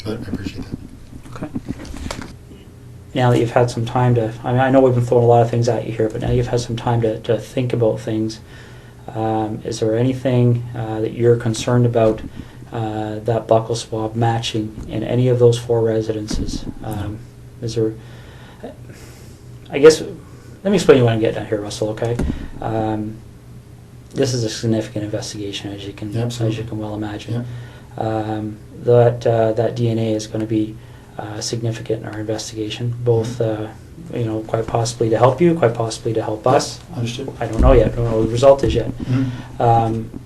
but I appreciate that. Okay. Now that you've had some time to, I know we've been throwing a lot of things at you here, but now you've had some time to think about things. Is there anything that you're concerned about that buccal swab matching in any of those 4 residences? Is there, I guess, let me explain what I'm getting at here, Russell, okay? This is a significant investigation, as you can well imagine. Yeah. That DNA is going to be significant in our investigation, both quite possibly to help you, quite possibly to help us. Understood. I don't know yet. I don't know what the result is yet. Mm-hmm.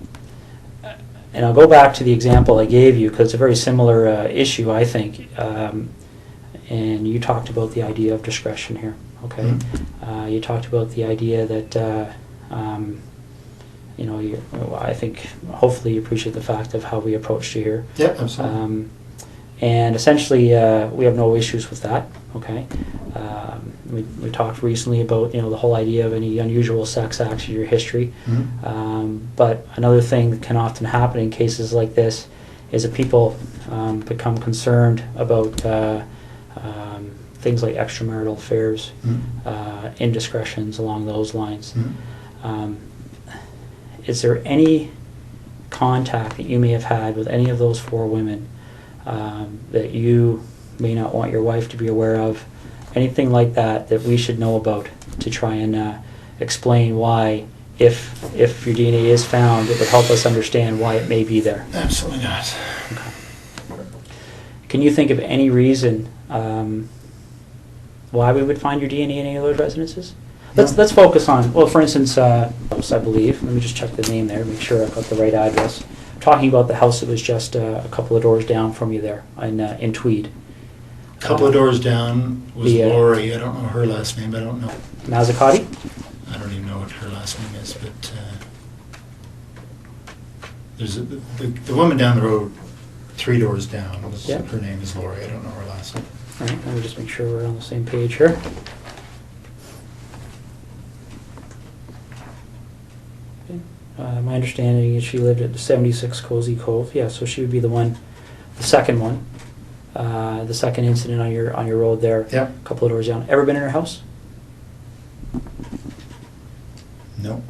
And I'll go back to the example I gave you because it's a very similar issue, I think. And you talked about the idea of discretion here. Okay. Mm-hmm. You talked about the idea that I think hopefully you appreciate the fact of how we approached you here. Yeah, absolutely. And essentially, we have no issues with that. Okay. We talked recently about the whole idea of any unusual sex acts in your history. Mm-hmm. But another thing that can often happen in cases like this is that people become concerned about things like extramarital affairs, indiscretions along those lines. Mm-hmm. Is there any contact that you may have had with any of those 4 women that you may not want your wife to be aware of? Anything like that that we should know about to try and explain why, if your DNA is found, it would help us understand why it may be there? Absolutely not. Okay. Can you think of any reason why we would find your DNA in any of those residences? Let's focus on, well, for instance, house, I believe. Let me just check the name there, make sure I've got the right address. Talking about the house that was just a couple of doors down from you there in Tweed. A couple of doors down was Lori. I don't know her last name. I don't know. Mazzacati? I don't even know what her last name is, but there's the woman down the road, 3 doors down. Her name is Lori. I don't know her last name. All right, let me just make sure we're on the same page here. My understanding is she lived at 76 Cozy Cove. Yeah, so she would be the one, the second one, the second incident on your road there. Yeah. A couple of doors down. Ever been in her house? No.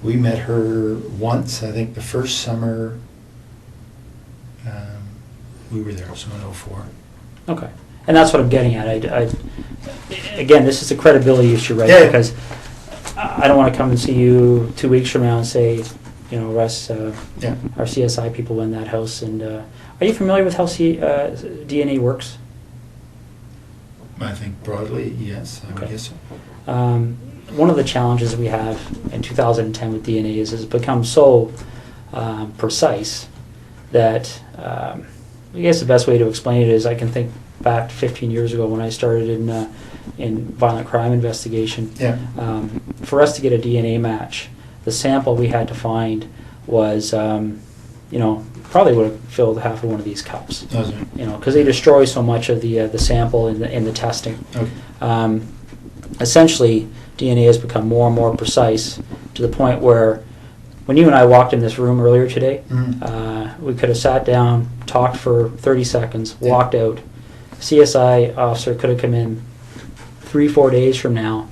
We met her once, I think the first summer we were there, so in 2004. Okay. And that's what I'm getting at. Again, this is a credibility issue, right? Yeah. Because I don't want to come and see you 2 weeks from now and say, Russ, our CSI people went in that house. And are you familiar with how DNA works? I think broadly, yes, I would guess so. One of the challenges we have in 2010 with DNA is it's become so precise that I guess the best way to explain it is I can think back 15 years ago when I started in violent crime investigation. Yeah. For us to get a DNA match, the sample we had to find was, probably would have filled half of one of these cups. Because they destroy so much of the sample in the testing. Okay. Essentially, DNA has become more and more precise to the point where when you and I walked in this room earlier today, we could have sat down, talked for 30 seconds, walked out. CSI officer could have come in 3-4 days from now,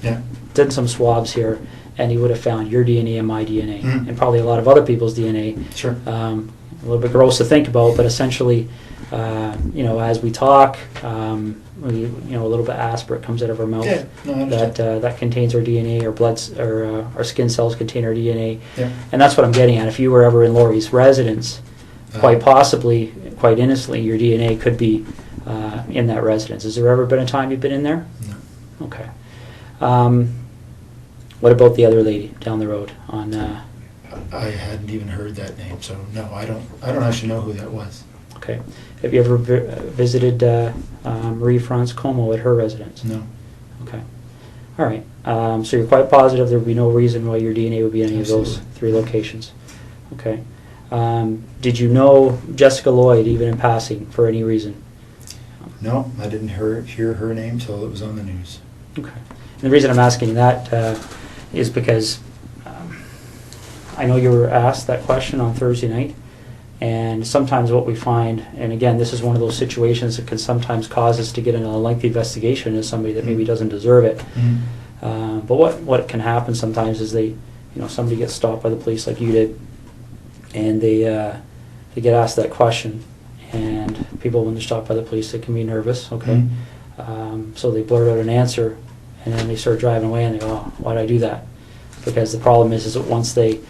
done some swabs here, and he would have found your DNA and my DNA, and probably a lot of other people's DNA. Sure. A little bit gross to think about, but essentially, as we talk, a little bit of aspirate comes out of our mouth that contains our DNA, our bloods, or our skin cells contain our DNA, and that's what I'm getting at. If you were ever in Lori's residence, quite possibly, quite innocently, your DNA could be in that residence. Has there ever been a time you've been in there? No. Okay. What about the other lady down the road on? I hadn't even heard that name, so no, I don't actually know who that was. Okay. Have you ever visited Marie France Como at her residence? No. Okay. All right. So you're quite positive there would be no reason why your DNA would be in any of those 3 locations. Okay. Did you know Jessica Lloyd even in passing for any reason? No, I didn't hear her name till it was on the news. Okay. And the reason I'm asking that is because I know you were asked that question on Thursday night, And sometimes what we find, and again, this is one of those situations that can sometimes cause us to get in a lengthy investigation as somebody that maybe doesn't deserve it. But what can happen sometimes is somebody gets stopped by the police like you did, and they get asked that question, and people, when they're stopped by the police, they can be nervous, okay? So they blurt out an answer, and then they start driving away, and they go, oh, why did I do that? Because the problem is that once they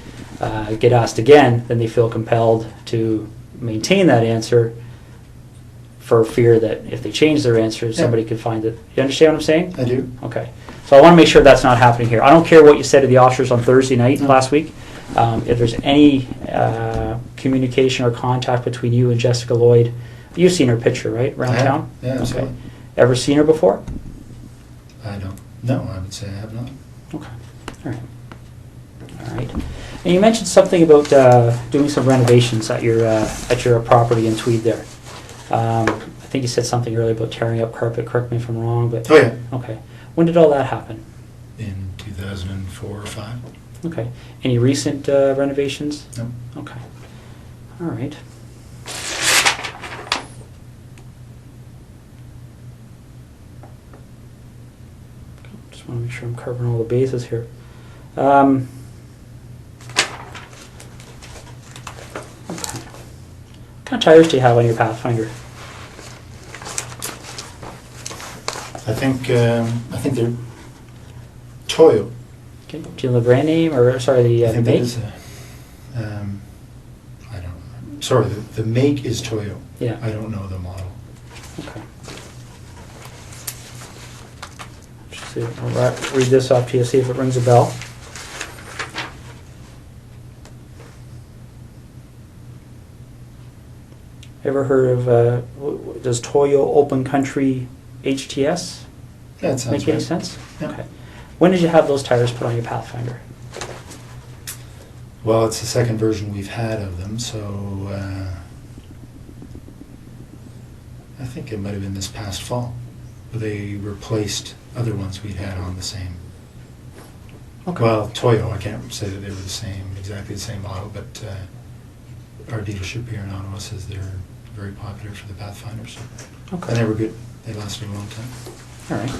get asked again, then they feel compelled to maintain that answer for fear that if they change their answer, somebody could find it. You understand what I'm saying? I do. Okay. So I want to make sure that's not happening here. I don't care what you said to the officers on Thursday night last week. If there's any communication or contact between you and Jessica Lloyd, you've seen her picture, right, around town? Yeah, absolutely. Okay. Ever seen her before? I don't. No, I would say I have not. Okay. All right. All right. And you mentioned something about doing some renovations at your property in Tweed there. I think you said something earlier about tearing up carpet. Correct me if I'm wrong, but oh yeah. Okay. When did all that happen? In 2004 or 5. Okay. Any recent renovations? No. Okay. All right. Just want to make sure I'm covering all the bases here. Okay. What kind of tires do you have on your Pathfinder? I think they're Toyo. Okay. Do you know the brand name, or sorry, the I think make? that is I don't know. Sorry, the make is Toyo. Yeah. I don't know the model. Okay. Just see, I'll read this off to you, see if it rings a bell. Ever heard of, does Toyo Open Country HTS That sounds make any right. sense? Yeah. Okay. When did you have those tires put on your Pathfinder? Well, it's the second version we've had of them, so I think it might have been this past fall. They replaced other ones we'd had on the same. Okay. Well, Toyo, I can't say that they were exactly the same model, but our dealership here in Ottawa says they're very popular for the Pathfinders. Okay. And they were good. They lasted a long time. All right.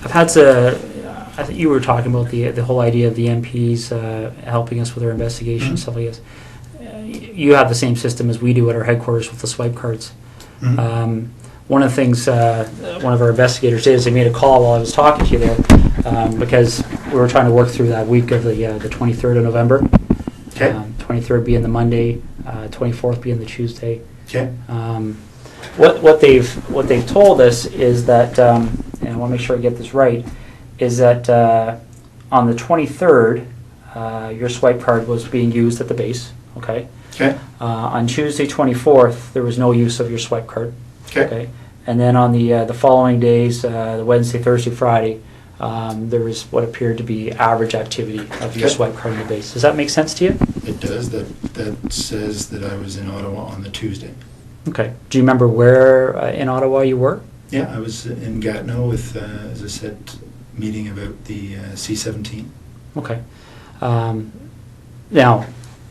I've had I think you were talking about the whole idea of the MPs helping us with our investigation, stuff like this. You have the same system as we do at our headquarters with the swipe cards. One of the things one of our investigators did is they made a call while I was talking to you there, because we were trying to work through that week of the 23rd of November. Okay. 23rd being the Monday, 24th being the Tuesday. Okay. What they've told us is that, and I want to make sure I get this right, is that on the 23rd, your swipe card was being used at the base. Okay. Okay. On Tuesday 24th, there was no use of your swipe card. Okay. And then on the following days, the Wednesday, Thursday, Friday, there was what appeared to be average activity of your swipe card in the base. Does that make sense to you? It does. That says that I was in Ottawa on the Tuesday. Okay. Do you remember where in Ottawa you were? Yeah, I was in Gatineau with, as I said, meeting about the C-17. Okay. Now,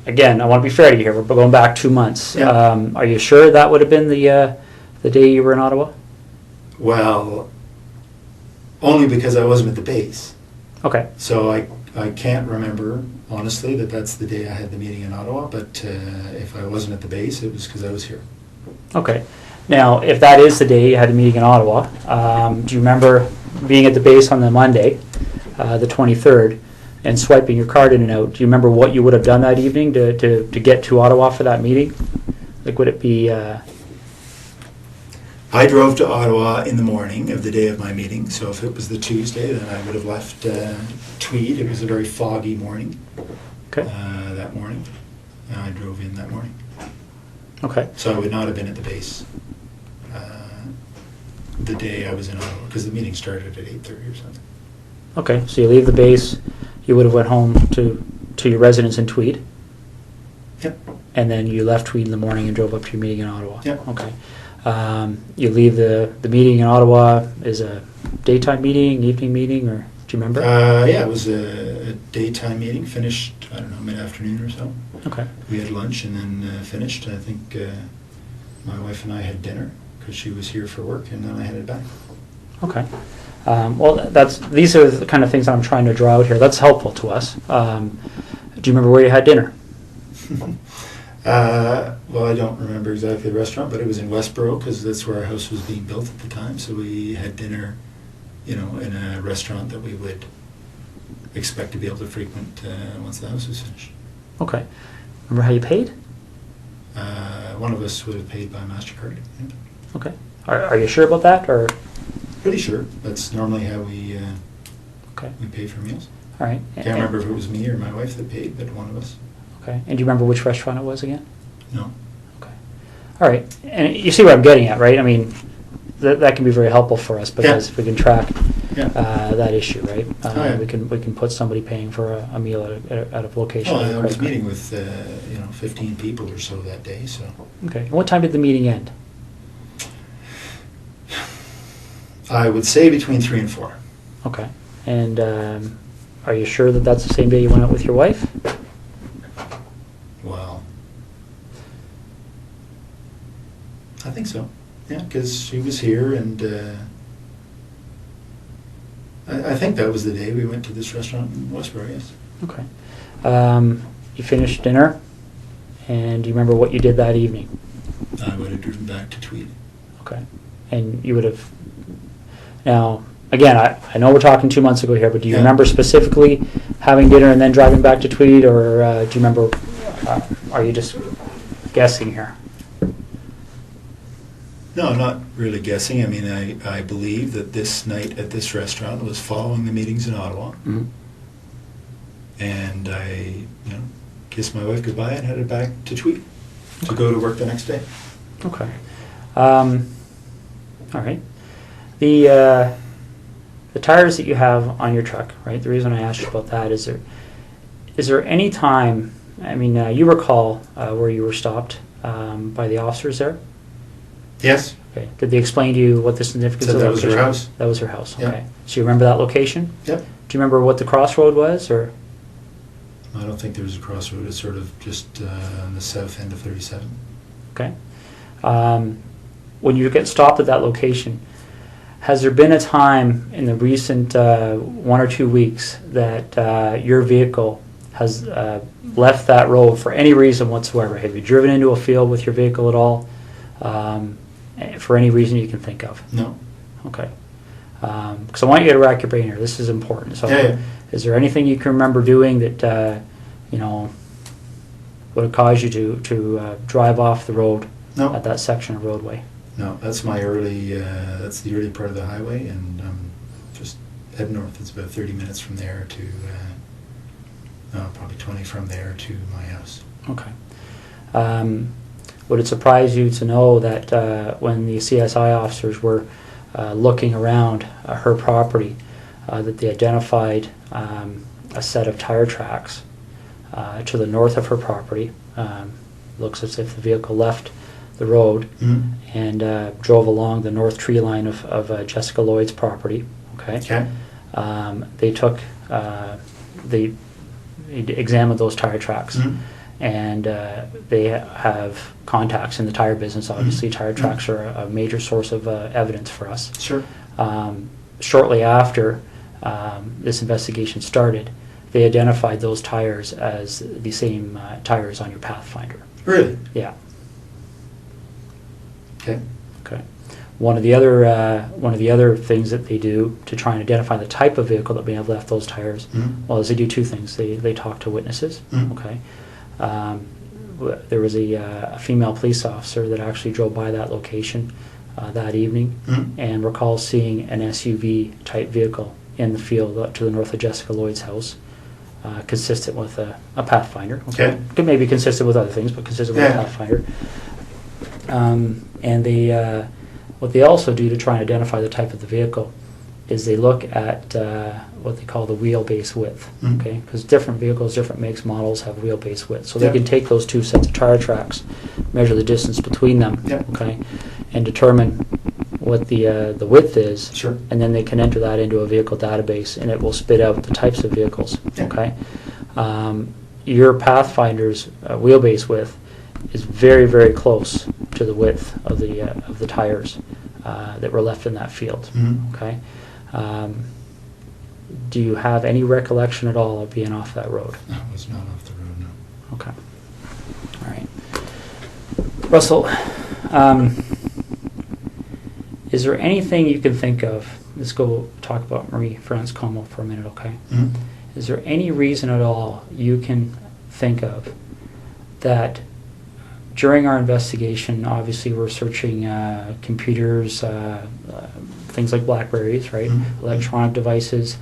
again, I want to be fair to you here. We're going back 2 months. Yeah. Are you sure that would have been the day you were in Ottawa? Well, only because I wasn't at the base. Okay. So I can't remember, honestly, that that's the day I had the meeting in Ottawa, but if I wasn't at the base, it was because I was here. Okay. Now, if that is the day you had a meeting in Ottawa, do you remember being at the base on the Monday, the 23rd, and swiping your card in and out? Do you remember what you would have done that evening to get to Ottawa for that meeting? Like, would it be... I drove to Ottawa in the morning of the day of my meeting, so if it was the Tuesday, then I would have left Tweed. It was a very foggy morning. Okay. That morning. And I drove in that morning. Okay. So I would not have been at the base the day I was in Ottawa, because the meeting started at 8:30 or something. Okay, so you leave the base, you would have went home to your residence in Tweed, Yep. and then you left Tweed in the morning and drove up to your meeting in Ottawa. Yep. Okay. You leave the meeting in Ottawa is a daytime meeting, evening meeting, or? Do you remember? Yeah, it was a daytime meeting, finished, I don't know, mid-afternoon or so. Okay. We had lunch and then finished. I think my wife and I had dinner because she was here for work, and then I headed back. Okay. Well, these are the kind of things that I'm trying to draw out here. That's helpful to us. Do you remember where you had dinner? Well, I don't remember exactly the restaurant, but it was in Westboro because that's where our house was being built at the time. So we had dinner, in a restaurant that we would expect to be able to frequent once the house was finished. Okay. Remember how you paid? One of us would have paid by MasterCard. Yeah. Okay. Are you sure about that, or? Pretty sure. That's normally how we Okay. we pay for meals. All right. Can't remember if it was me or my wife that paid, but one of us. Okay. And do you remember which restaurant it was again? No. Okay. All right. And you see where I'm getting at, right? I mean, that can be very helpful for us because if we can track that issue, right? We can put somebody paying for a meal at a location. Well, I was meeting with 15 people or so that day. So. Okay. And what time did the meeting end? I would say between 3 and 4. Okay. And are you sure that that's the same day you went out with your wife? Well, I think so. Yeah, because she was here, and I think that was the day we went to this restaurant in Westboro, yes. Okay. You finished dinner, and do you remember what you did that evening? I would have driven back to Tweed. Okay. And you would have... Now, again, I know we're talking 2 months ago here, but do you remember specifically having dinner and then driving back to Tweed, or do you remember... are you just guessing here? No, I'm not really guessing. I mean, I believe that this night at this restaurant was following the meetings in Ottawa. Mm-hmm. And I, kissed my wife goodbye and headed back to Tweed to go to work the next day. Okay. All right. The tires that you have on your truck, right? The reason I asked you about that is there any time? I mean, you recall where you were stopped by the officers there? Yes. Okay. Did they explain to you what the significance of that the was location? her house. That was her house. Yeah. Okay. So you remember that location? Yep. Do you remember what the crossroad was, or? I don't think there was a crossroad. It's sort of just on the south end of 37. Okay. When you get stopped at that location, has there been a time in the recent 1 or 2 weeks that your vehicle has left that road for any reason whatsoever? Have you driven into a field with your vehicle at all? For any reason you can think of? No. Okay. Because I want you to rack your brain here. This is important. So, is there anything you can remember doing that would have caused you to drive off the road at that section of roadway? No, that's my early. That's the early part of the highway, and just head north. It's about 30 minutes from there to, probably 20 from there to my house. Okay. Would it surprise you to know that when the CSI officers were looking around her property, that they identified a set of tire tracks to the north of her property? Looks as if the vehicle left the road and drove along the north tree line of Jessica Lloyd's property. Okay. They took, they examined those tire tracks. And they have contacts in the tire business. Obviously, tire tracks are a major source of evidence for us. Sure. Shortly after this investigation started, they identified those tires as the same tires on your Pathfinder. Really? Yeah. Okay. Okay. One of the other things that they do to try and identify the type of vehicle that may have left those tires, well, is they do 2 things. They talk to witnesses. Okay. There was a female police officer that actually drove by that location that evening and recalls seeing an SUV type vehicle in the field to the north of Jessica Lloyd's house, consistent with a Pathfinder. Okay. Could maybe consistent with other things, but consistent with a Pathfinder. And they, what they also do to try and identify the type of the vehicle is they look at what they call the wheelbase width, okay? Because different vehicles, different makes, models have wheelbase width. So they can take those 2 sets of tire tracks, measure the distance between them, okay, and determine what the width is, Sure. and then they can enter that into a vehicle database, and it will spit out the types of vehicles. Yeah. Okay, your Pathfinder's wheelbase width is very, very close to the width of the tires that were left in that field. Mhm. Okay, do you have any recollection at all of being off that road? I was not off the road, no. Okay. All right. Russell, is there anything you can think of? Let's go talk about Marie-France Como for a minute, okay? Mhm. Is there any reason at all you can think of that during our investigation, obviously we're searching computers, things like Blackberries, right? Mhm. Electronic devices,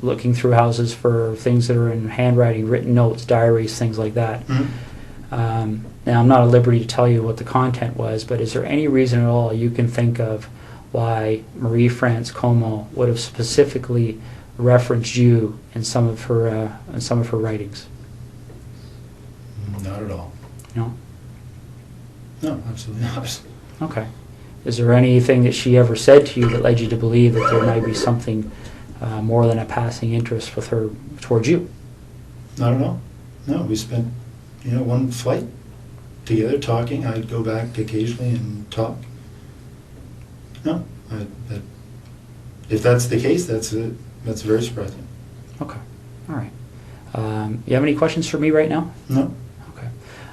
looking through houses for things that are in handwriting, written notes, diaries, things like that. Mhm. Now, I'm not at liberty to tell you what the content was, but is there any reason at all you can think of why Marie-France Como would have specifically referenced you in some of her writings? Not at all. No? No, absolutely not. Okay. Is there anything that she ever said to you that led you to believe that there might be something more than a passing interest with her towards you? Not at all. No, we spent, one flight together talking. I'd go back occasionally and talk. No, if that's the case, that's very surprising. Okay. All right. You have any questions for me right now? No. Okay.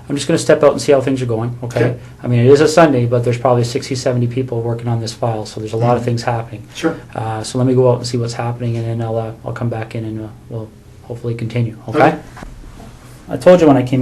I'm just going to step out and see how things are going, okay? Okay. I mean, it is a Sunday, but there's probably 60, 70 people working on this file, so there's a lot of things happening. Sure. So let me go out and see what's happening, and then I'll come back in and we'll hopefully continue, okay? I told you when I came